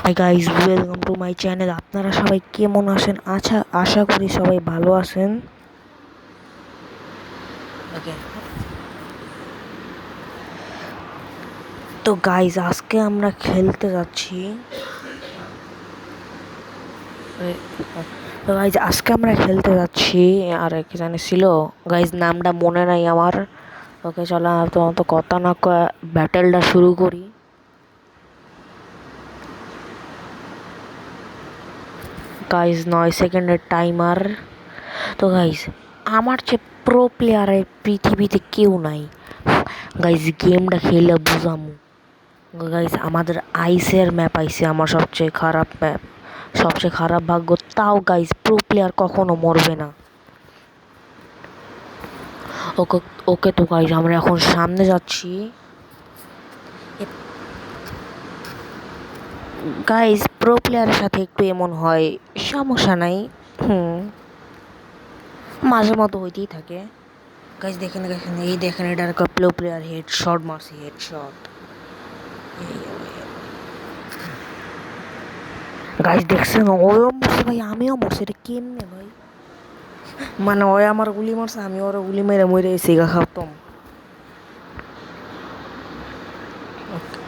Hi guys, welcome to my channel. আপনারা সবাই কেমন আছেন? আশা করি সবাই ভালো আছেন। ওকে, তো গাইজ আজকে আমরা খেলতে যাচ্ছি। তো গাইজ আজকে আমরা খেলতে যাচ্ছি আর কি জানি ছিল গাইজ, নামটা মনে নাই আমার। ওকে, চলো তোমার তো কথা না কয়ে ব্যাটেলটা শুরু করি। গাইজ 9 সেকেন্ডের টাইমার। তো গাইজ আমার চেয়ে প্রো প্লেয়ারের পৃথিবীতে কেউ নাই গাইজ, গেমটা খেলে বুঝামু। গাইজ আমাদের আইসের ম্যাপ আইসে, আমার সবচেয়ে খারাপ ম্যাপ, সবচেয়ে খারাপ ভাগ্য। তাও গাইজ প্রো প্লেয়ার কখনো মরবে না। ওকে ওকে, তো গাইজ আমরা এখন সামনে যাচ্ছি। গাইজ প্রো প্লেয়ারের সাথে একটু এমন হয়, সমস্যা নাই। মাঝে মতো হইতেই থাকে। গাইজ দেখেন দেখেন, এই দেখেন, এটার প্রো প্লেয়ার হেড শট মারছি, হেড শট। গাইজ দেখছেন, ওও মরছে ভাই, আমিও মরছি। এটা কেমনে ভাই? মানে ওই আমার গুলি মারছে, আমি ওরা গুলি মেরে মরে সিগা খাতাম।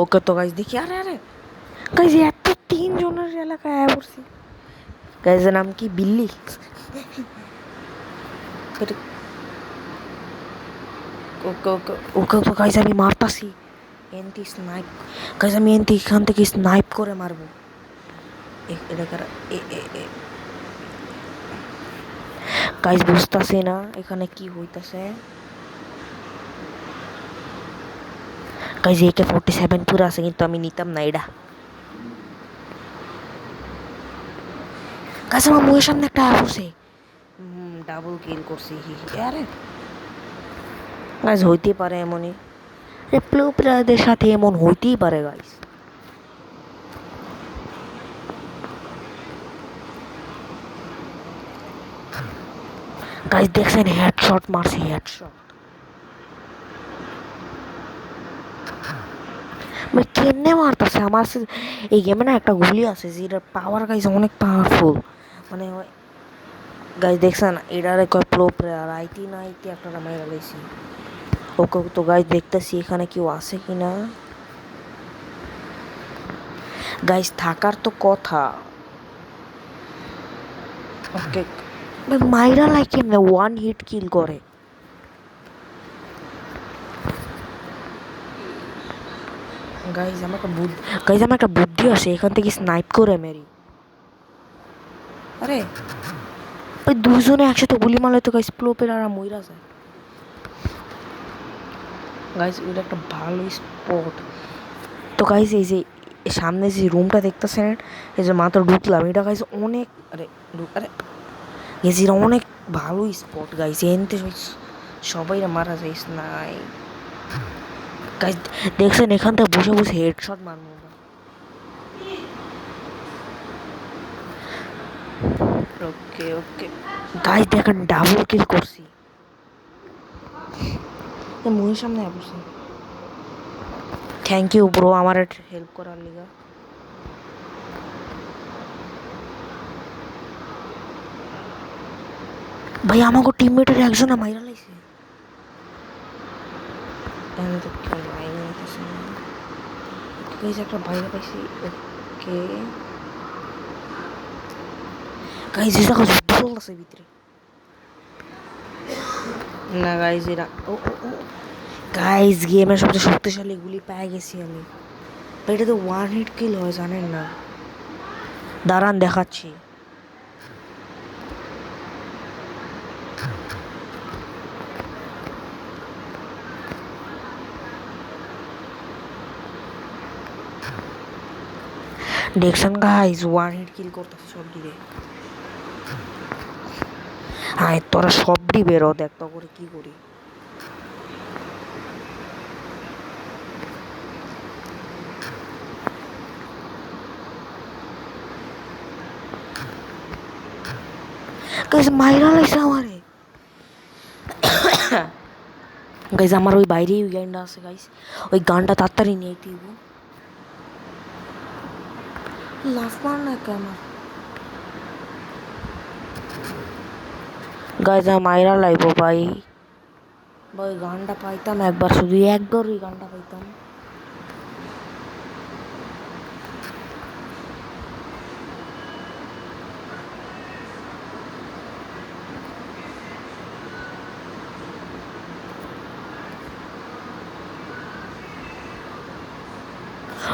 ওকে, তো গাইজ দেখি, আরে আরে গাইজ এত 3 জনের এলাকায় আয়া পড়ছি। গাইজের নাম কি? বিল্লি। ওকে ওকে ওকে, তো গাইজ আমি মারতাছি এনতি স্নাইপ। গাইজ আমি এনতি এখান থেকে স্নাইপ করে মারবো। এটা কারা? গাইজ বুঝতাছি না এখানে কি হইতাছে। গাইজ AK-47 পুরো আছে, কিন্তু আমি নিতাম না এটা। গাইজ আমার মুখের সামনে একটা আয়া পড়ছে। ডাবল কিল করছি। আরে গাইজ হইতে পারে এমনই, প্লো প্লেয়ারদের সাথে এমন হইতেই পারে গাইজ। গাইজ দেখছেন, হেডশট মারছি, হেডশট। কেমনে মারতেছে আমার এই গেমে না একটা গুলি আছে যেটার পাওয়ার গাইজ অনেক পাওয়ারফুল। মানে গাইজ দেখছেন, এটারে কয় প্রো প্লেয়ার। আইটি না আইটি একটা মাইরা লাইছি। ওকে, তো গাইজ দেখতেছি এখানে কেউ আছে কিনা। গাইজ থাকার তো কথা। ওকে, মাইরা লাই কেমনে? 1 হিট কিল করে। গাইজ আমার একটা বুদ্ধি আছে, এখান থেকে স্নাইপ করে মেরি। আরে ওই দুজনে একসাথে গুলি মারলে তো গাইজ প্রো প্লেয়ার আর মইরা যায়। গাইজ ওইটা একটা ভালো স্পট। তো গাইজ এই যে সামনে যে রুমটা দেখতেছেন, এই যে মাত্র ঢুকলাম, এটা গাইজ অনেক, আরে আরে গেছিরা অনেক ভালো স্পট গাইজ। এনতে সবাই মারা যাইস নাই গাইজ। দেখছেন এখান থেকে বসে বসে হেডশট মারবো। ওকে ওকে গাইজ দেখেন, ডাবল কিল করছি। মুখের সামনে বসে। থ্যাংক ইউ ব্রো আমার হেল্প করার লিগা। ভাই আমাকে টিমমেটের একজন মাইরা লাইছে। একটা বাইরে পাইছি। ওকে গাইজ এই জায়গা যুদ্ধ চলতেছে ভিতরে। না গাইজ এরা, ও ও ও গাইজ গেমের সবচেয়ে শক্তিশালী গুলি পেয়ে গেছি আমি। এটা তো 1 হিট কিল হয়, জানেন না? দাঁড়ান দেখাচ্ছি। দেখছেন গাইজ, 1 হিট কিল করতেছে সব দিকে। হ্যাঁ, তোরা সবটি বেরো, দেখ তো করে কি করি। গাইজ মাইরা লাইছে আমারে। গাইজ আমার ওই বাইরেই ওই গানটা আছে গাইজ, ওই গানটা তাড়াতাড়ি নিয়ে দিব। লাফ মার না কেন গাইজ মাইরা লাইব ভাই ভাই গানটা পাইতাম একবার শুধু একবার ওই গানটা পাইতাম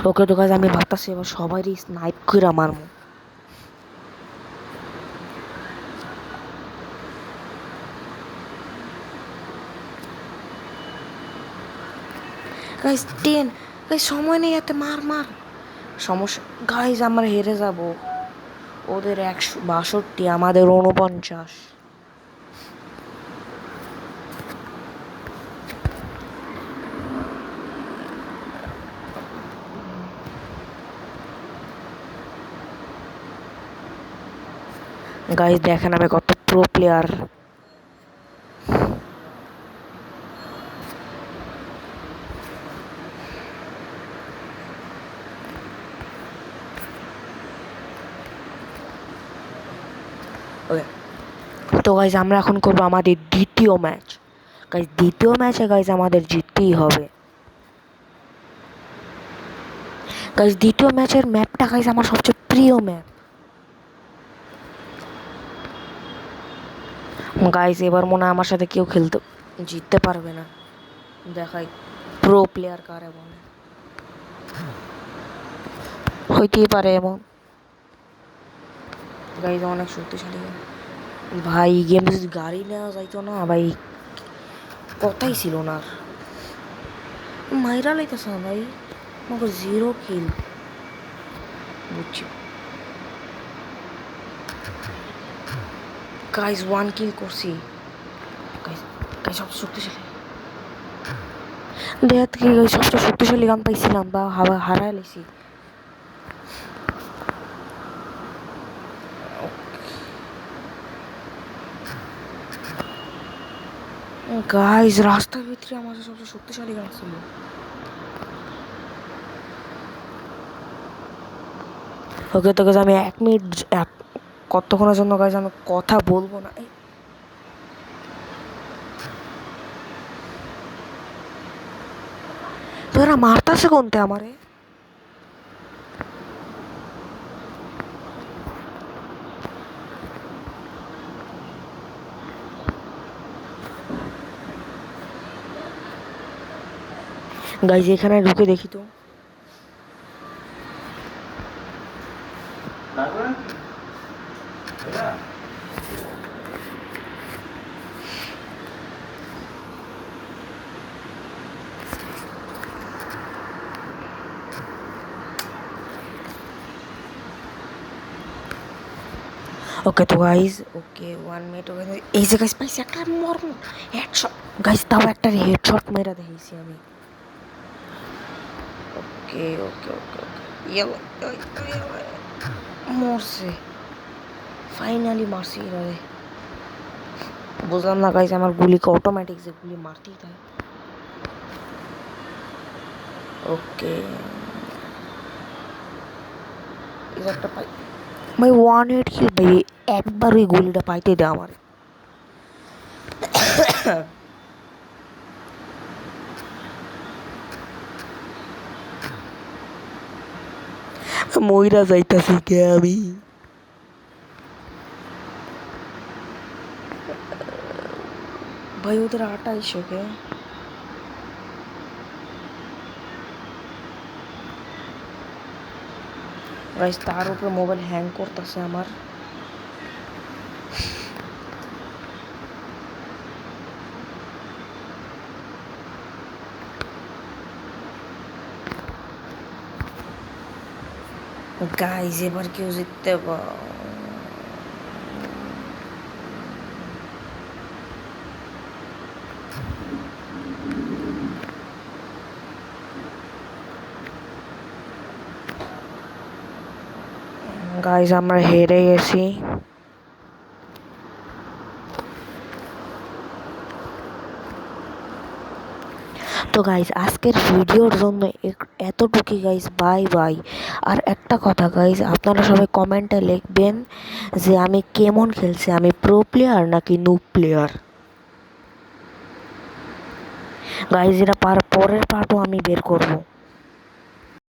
ওকে তো গাইজ আমি ভাবতাছি এবার সবারই স্নাইপ করে মারমু গাইজ 10 গাইজ সময় নেই এতে মার মার সমস্যা গাইজ আমরা হেরে যাব ওদের 162 আমাদের 49 গাইজ দেখেন আমি কত প্রো প্লেয়ার ওকে তো গাইজ আমরা এখন করবো আমাদের দ্বিতীয় ম্যাচ গাইজ দ্বিতীয় ম্যাচে গাইজ আমাদের জিততেই হবে গাইজ দ্বিতীয় ম্যাচের ম্যাপটা গাইজ আমার সবচেয়ে প্রিয় ম্যাপ গাইজ এবার মনে হয় আমার সাথে কেউ খেলতে জিততে পারবে না দেখাই প্রো প্লেয়ার কারে বলে হইতেই পারে এমন গাইজ অনেক শক্তিশালী ভাই গেম যদি গাড়ি নেওয়া যাইতো না ভাই কথাই ছিল না আর মাইরা লাইতেছ না ভাই আমাকে 0 কিল বুঝছি গাইজ 1 কিল করছি গাইজ সব শক্তিশালী দেখ কি গাইজ সবচেয়ে শক্তিশালী গান পাইছিলাম বা হারাই লাইছি গাইজ রাস্তার ভিতরে আমার সবচেয়ে শক্তিশালী গান ছিল ওকে তো গাইজ আমি 1 মিনিট কতক্ষণের জন্য গাইজ আমি কথা বলবো না তোরা মারতাছে কোনতে আমারে গাইজ এখানে ঢুকে দেখি তো ওকে তো গাইজ ওকে 1 মিনিট ওকে এই যে গাইজ পাইছি একটা মর্ম হেডশট গাইজ তাও একটা হেডশট মেরা দেখেছি আমি ওকে ওকে ওকে ওকে মরছে ফাইনালি মারছি এবারে বুঝলাম না গাইজ আমার গুলিকে অটোমেটিক যে গুলি মারতেই থাকে ওকে একটা পাই ভাই 1 কিল ভাই একবার ওই গুলিটা পাইতে দে আমার মইরা যাইতাছি কে আমি ভাই ওদের 28 কে গাইস তার উপরে মোবাইল হ্যাং করতেছে আমার গাইস এবার কেউ জিততে গাইস আমরা হেরে গেছি তো গাইজ আজকের ভিডিওর জন্য এতটুকুই গাইজ, বাই বাই। আর একটা কথা গাইজ, আপনারা সবাই কমেন্টে লিখবেন যে আমি কেমন খেলছি, আমি প্রো প্লেয়ার নাকি নুব প্লেয়ার। গাইজ এরা পরের পার্টও আমি বের করব।